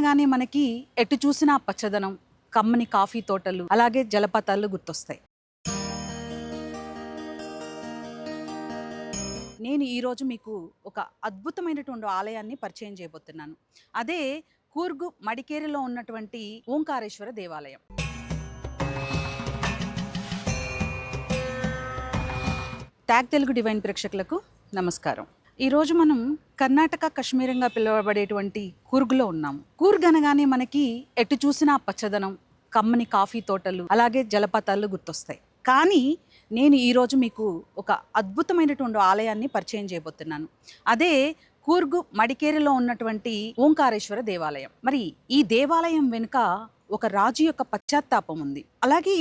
అనగానే మనకి ఎటు చూసినా పచ్చదనం, కమ్మని కాఫీ తోటలు, అలాగే జలపాతాలు గుర్తొస్తాయి. నేను ఈరోజు మీకు ఒక అద్భుతమైనటువంటి ఆలయాన్ని పరిచయం చేయబోతున్నాను. అదే కూర్గు మడికేరిలో ఉన్నటువంటి ఓంకారేశ్వర దేవాలయం. ట్యాగ్ తెలుగు డివైన్ ప్రేక్షకులకు నమస్కారం. ఈరోజు మనం కర్ణాటక కశ్మీరంగా పిలువబడేటువంటి కూర్గులో ఉన్నాము. కూర్గ్ అనగానే మనకి ఎటు చూసినా పచ్చదనం, కమ్మని కాఫీ తోటలు, అలాగే జలపాతాలు గుర్తొస్తాయి. కానీ నేను ఈరోజు మీకు ఒక అద్భుతమైనటువంటి ఆలయాన్ని పరిచయం చేయబోతున్నాను. అదే కూర్గు మడికేరిలో ఉన్నటువంటి ఓంకారేశ్వర దేవాలయం. మరి ఈ దేవాలయం వెనుక ఒక రాజు యొక్క పశ్చాత్తాపం ఉంది. అలాగే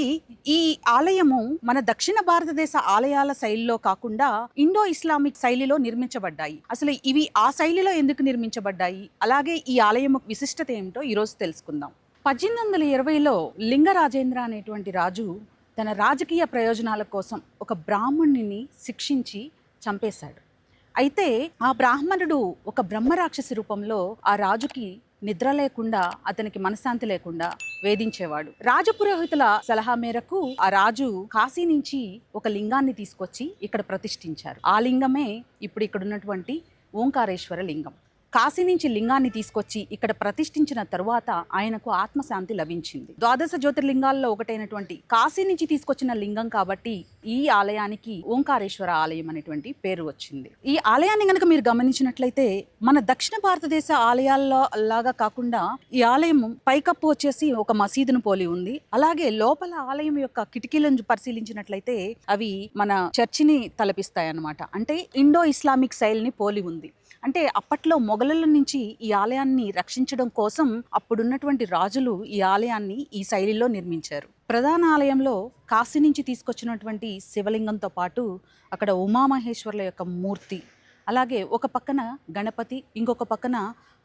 ఈ ఆలయము మన దక్షిణ భారతదేశ ఆలయాల శైలిలో కాకుండా ఇండో ఇస్లామిక్ శైలిలో నిర్మించబడ్డాయి. అసలు ఇవి ఆ శైలిలో ఎందుకు నిర్మించబడ్డాయి, అలాగే ఈ ఆలయం విశిష్టత ఏమిటో ఈరోజు తెలుసుకుందాం. 1820లో లింగరాజేంద్ర అనేటువంటి రాజు తన రాజకీయ ప్రయోజనాల కోసం ఒక బ్రాహ్మణుని శిక్షించి చంపేశాడు. అయితే ఆ బ్రాహ్మణుడు ఒక బ్రహ్మరాక్షసి రూపంలో ఆ రాజుకి నిద్ర లేకుండా, అతనికి మనశ్శాంతి లేకుండా వేధించేవాడు. రాజపురోహితుల సలహా మేరకు ఆ రాజు కాశీ నుంచి ఒక లింగాన్ని తీసుకొచ్చి ఇక్కడ ప్రతిష్ఠించారు. ఆ లింగమే ఇప్పుడు ఇక్కడ ఉన్నటువంటి ఓంకారేశ్వర లింగం. కాశీ నుంచి లింగాన్ని తీసుకొచ్చి ఇక్కడ ప్రతిష్ఠించిన తరువాత ఆయనకు ఆత్మశాంతి లభించింది. ద్వాదశ జ్యోతిర్లింగాల్లో ఒకటైనటువంటి కాశీ నుంచి తీసుకొచ్చిన లింగం కాబట్టి ఈ ఆలయానికి ఓంకారేశ్వర ఆలయం అనేటువంటి పేరు వచ్చింది. ఈ ఆలయాన్ని గనక మీరు గమనించినట్లయితే మన దక్షిణ భారతదేశ ఆలయాల్లో లాగా కాకుండా ఈ ఆలయం పైకప్పు వచ్చేసి ఒక మసీదును పోలి ఉంది. అలాగే లోపల ఆలయం యొక్క కిటికీలను పరిశీలించినట్లయితే అవి మన చర్చిని తలపిస్తాయి అన్నమాట. అంటే ఇండో ఇస్లామిక్ శైలిని పోలి ఉంది. అంటే అప్పట్లో మొఘలుల నుంచి ఈ ఆలయాన్ని రక్షించడం కోసం అప్పుడున్నటువంటి రాజులు ఈ ఆలయాన్ని ఈ శైలిలో నిర్మించారు. ప్రధాన ఆలయంలో కాశీ నుంచి తీసుకొచ్చినటువంటి శివలింగంతో పాటు అక్కడ ఉమామహేశ్వర్ల యొక్క మూర్తి, అలాగే ఒక పక్కన గణపతి, ఇంకొక పక్కన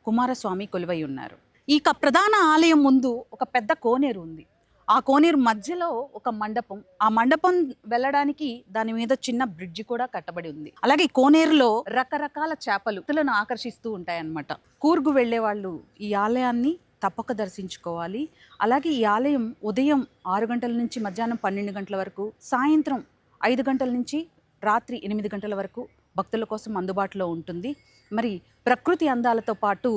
కుమారస్వామి కొలువై ఉన్నారు. ఈ ప్రధాన ఆలయం ముందు ఒక పెద్ద కోనేరు ఉంది. ఆ కోనేరు మధ్యలో ఒక మండపం, ఆ మండపం వెళ్ళడానికి దాని మీద చిన్న బ్రిడ్జి కూడా కట్టబడి ఉంది. అలాగే కోనేరులో రకరకాల చేపలను ఆకర్షిస్తూ ఉంటాయన్నమాట. కూర్గు వెళ్లే వాళ్ళు ఈ ఆలయాన్ని తప్పక దర్శించుకోవాలి. అలాగే ఈ ఆలయం ఉదయం 6 గంటల నుంచి మధ్యాహ్నం 12 గంటల వరకు, సాయంత్రం 5 గంటల నుంచి రాత్రి 8 గంటల వరకు భక్తుల కోసం అందుబాటులో ఉంటుంది. మరి ప్రకృతి అందాలతో పాటు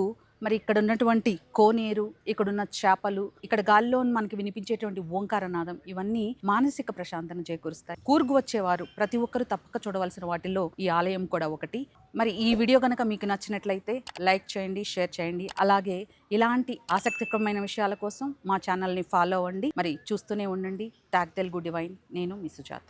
మరి ఇక్కడ ఉన్నటువంటి కోనేరు, ఇక్కడున్న చేపలు, ఇక్కడ గాలిలో మనకి వినిపించేటువంటి ఓంకారనాదం, ఇవన్నీ మానసిక ప్రశాంతన చేకూరుస్తాయి. కూర్గు వచ్చేవారు ప్రతి ఒక్కరు తప్పక చూడవలసిన వాటిల్లో ఈ ఆలయం కూడా ఒకటి. మరి ఈ వీడియో కనుక మీకు నచ్చినట్లయితే లైక్ చేయండి, షేర్ చేయండి. అలాగే ఇలాంటి ఆసక్తికరమైన విషయాల కోసం మా ఛానల్ని ఫాలో అవ్వండి. మరి చూస్తూనే ఉండండి ట్యాగ్ తెలుగు డివైన్. నేను మీ సుజాత.